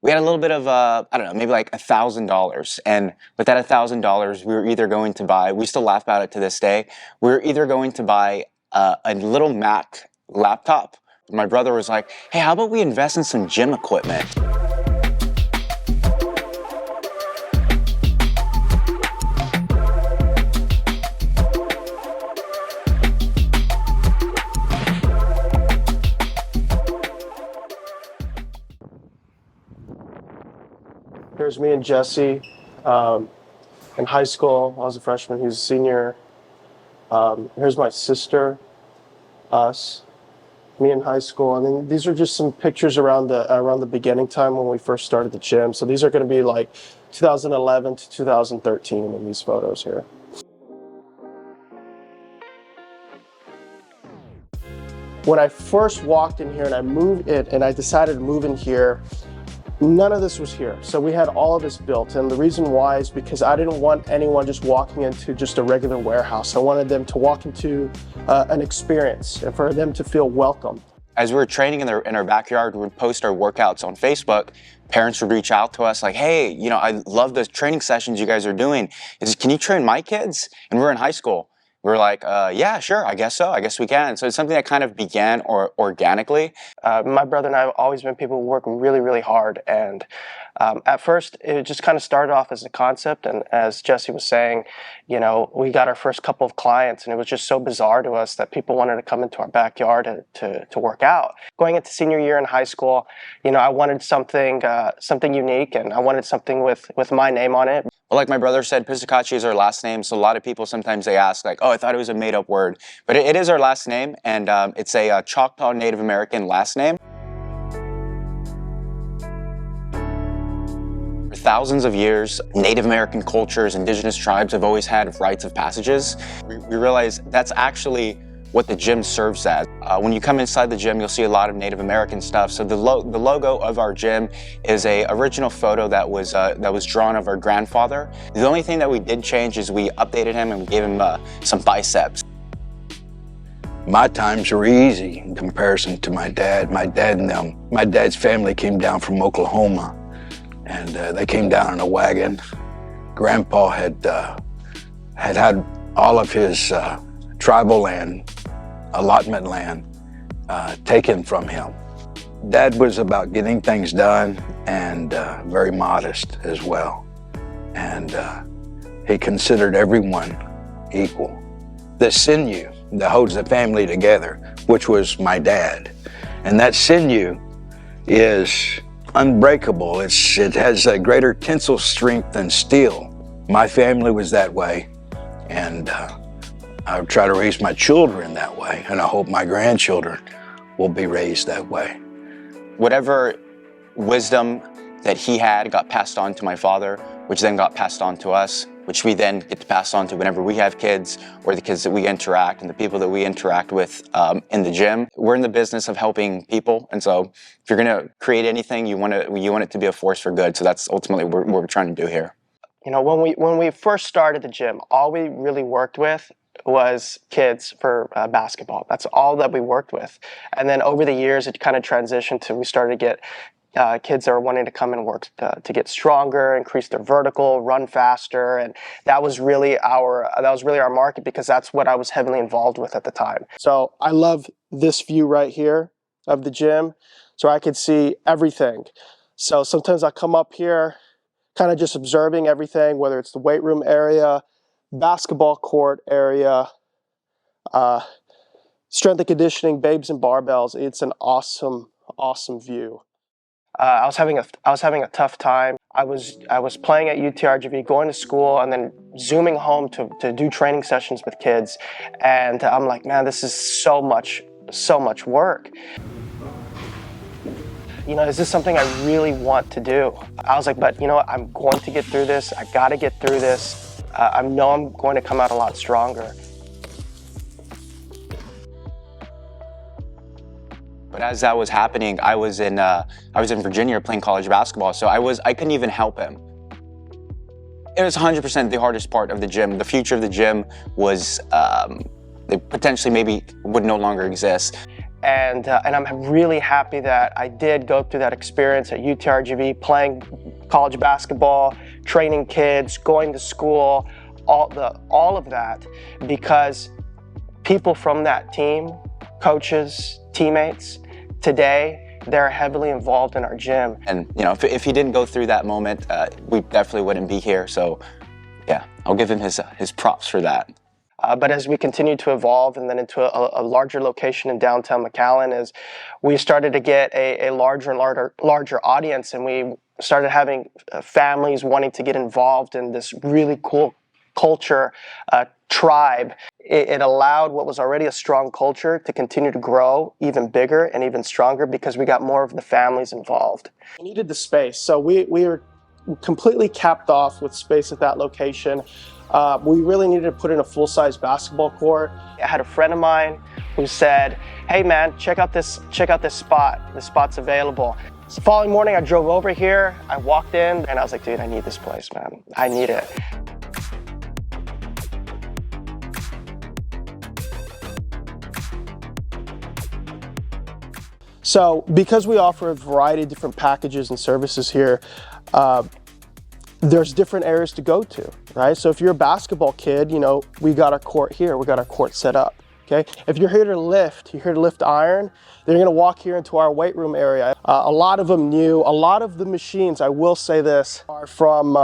we had a little bit of, I don't know, maybe like $1,000. And with that $1,000, we were either going to buy, we still laugh about it to this day, we were either going to buy a little Mac laptop. My brother was like, hey, how about we invest in some gym equipment? Here's me and Jesse in high school. I was a freshman, he was a senior. Here's my sister, us, me in high school. And then these are just some pictures around the beginning time when we first started the gym. So these are going to be like 2011 to 2013 in these photos here. When I first walked in here and I decided to move in here, none of this was here. So we had all of this built. And the reason why is because I didn't want anyone just walking into just a regular warehouse. I wanted them to walk into an experience and for them to feel welcome. As we were training in our backyard, we would post our workouts on Facebook. Parents would reach out to us like, hey, you know, I love the training sessions you guys are doing. Can you train my kids? And we're in high school. We're like, yeah, sure, I guess so. I guess we can. So it's something that kind of began organically. My brother and I have always been people who work really, really hard. And at first, it just kind of started off as a concept. And as Jesse was saying, you know, we got our first couple of clients, and it was just so bizarre to us that people wanted to come into our backyard to work out. Going into senior year in high school, you know, I wanted something unique, and I wanted something with my name on it. Like my brother said, Pistokache is our last name, so a lot of people sometimes they ask like, oh, I thought it was a made-up word. But it is our last name, and it's a Choctaw Native American last name. For thousands of years, Native American cultures, indigenous tribes have always had rites of passages. We realize that's actually what the gym serves as. When you come inside the gym, you'll see a lot of Native American stuff. So the logo of our gym is a original photo that was drawn of our grandfather. The only thing that we did change is we updated him and we gave him some biceps. My times were easy in comparison to my dad. My dad's family came down from Oklahoma, and they came down in a wagon. Grandpa had all of his tribal land, allotment land, taken from him. Dad was about getting things done and very modest as well. And he considered everyone equal. The sinew that holds the family together, which was my dad. And that sinew is unbreakable. It has a greater tensile strength than steel. My family was that way. And I would try to raise my children that way, and I hope my grandchildren will be raised that way. Whatever wisdom that he had got passed on to my father, which then got passed on to us, which we then get to pass on to whenever we have kids, or the kids that we interact and the people that we interact with in the gym. We're in the business of helping people, and so if you're gonna create anything, you want it to be a force for good. So that's ultimately what we're trying to do here. You know, when we first started the gym, all we really worked with was kids for basketball. That's all that we worked with. And then over the years, it kind of transitioned to we started to get kids that are wanting to come and work to get stronger, increase their vertical, run faster, and that was really our market because that's what I was heavily involved with at the time. So I love this view right here of the gym, so I could see everything. So sometimes I come up here, kind of just observing everything, whether it's the weight room area, basketball court area, strength and conditioning, babes and barbells. It's an awesome, awesome view. I was having a tough time. I was playing at UTRGV, going to school, and then zooming home to do training sessions with kids. And I'm like, man, this is so much work. You know, is this something I really want to do? I was like, but you know what? I'm going to get through this. I got to get through this. I know I'm going to come out a lot stronger. But as that was happening, I was in Virginia playing college basketball, so I couldn't even help him. It was 100% the hardest part of the gym. The future of the gym was potentially maybe would no longer exist. And I'm really happy that I did go through that experience at UTRGV, playing college basketball, training kids, going to school, all of that, because people from that team, coaches, teammates, today, they're heavily involved in our gym. And you know, if he didn't go through that moment, we definitely wouldn't be here. So yeah, I'll give him his props for that. But as we continue to evolve and then into a larger location in downtown McAllen, is we started to get a larger and larger audience, and we started having families wanting to get involved in this really cool culture, tribe. It allowed what was already a strong culture to continue to grow even bigger and even stronger because we got more of the families involved. We needed the space, so we were completely capped off with space at that location. We really needed to put in a full-size basketball court. I had a friend of mine who said, "Hey man, check out this spot. This spot's available." So the following morning I drove over here, I walked in, and I was like, dude, I need this place, man. I need it. So because we offer a variety of different packages and services here, there's different areas to go to, right? So if you're a basketball kid, you know, we got our court here, we got our court set up, okay? If you're here to lift, iron, then you're gonna walk here into our weight room area. A lot of them new, a lot of the machines, I will say this, are from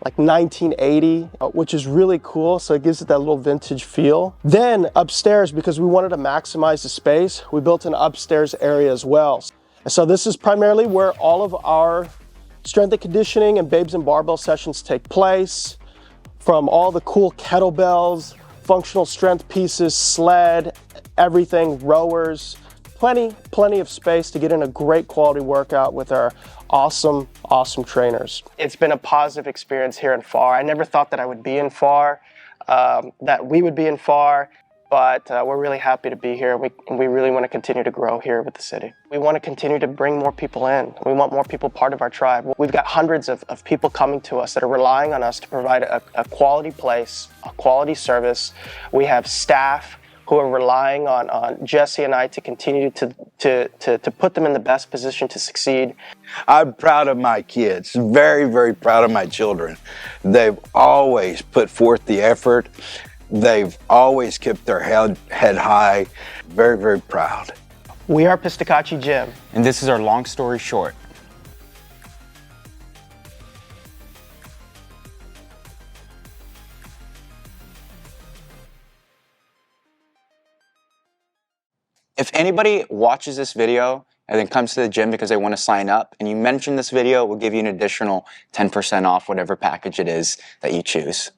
like 1980, which is really cool. So it gives it that little vintage feel. Then upstairs, because we wanted to maximize the space, we built an upstairs area as well. And so this is primarily where all of our strength and conditioning and babes and barbell sessions take place, from all the cool kettlebells, functional strength pieces, sled, everything, rowers, plenty of space to get in a great quality workout with our awesome trainers. It's been a positive experience here in Pharr. I never thought that I would be in Pharr, that we would be in Pharr, but we're really happy to be here. We really want to continue to grow here with the city. We want to continue to bring more people in. We want more people part of our tribe. We've got hundreds of people coming to us that are relying on us to provide a quality place, a quality service. We have staff who are relying on Jesse and I to continue to put them in the best position to succeed. I'm proud of my kids, very, very proud of my children. They've always put forth the effort. They've always kept their head high. Very, very proud. We are Pistokache Gym. And this is our long story short. If anybody watches this video and then comes to the gym because they want to sign up and you mention this video, we'll give you an additional 10% off whatever package it is that you choose.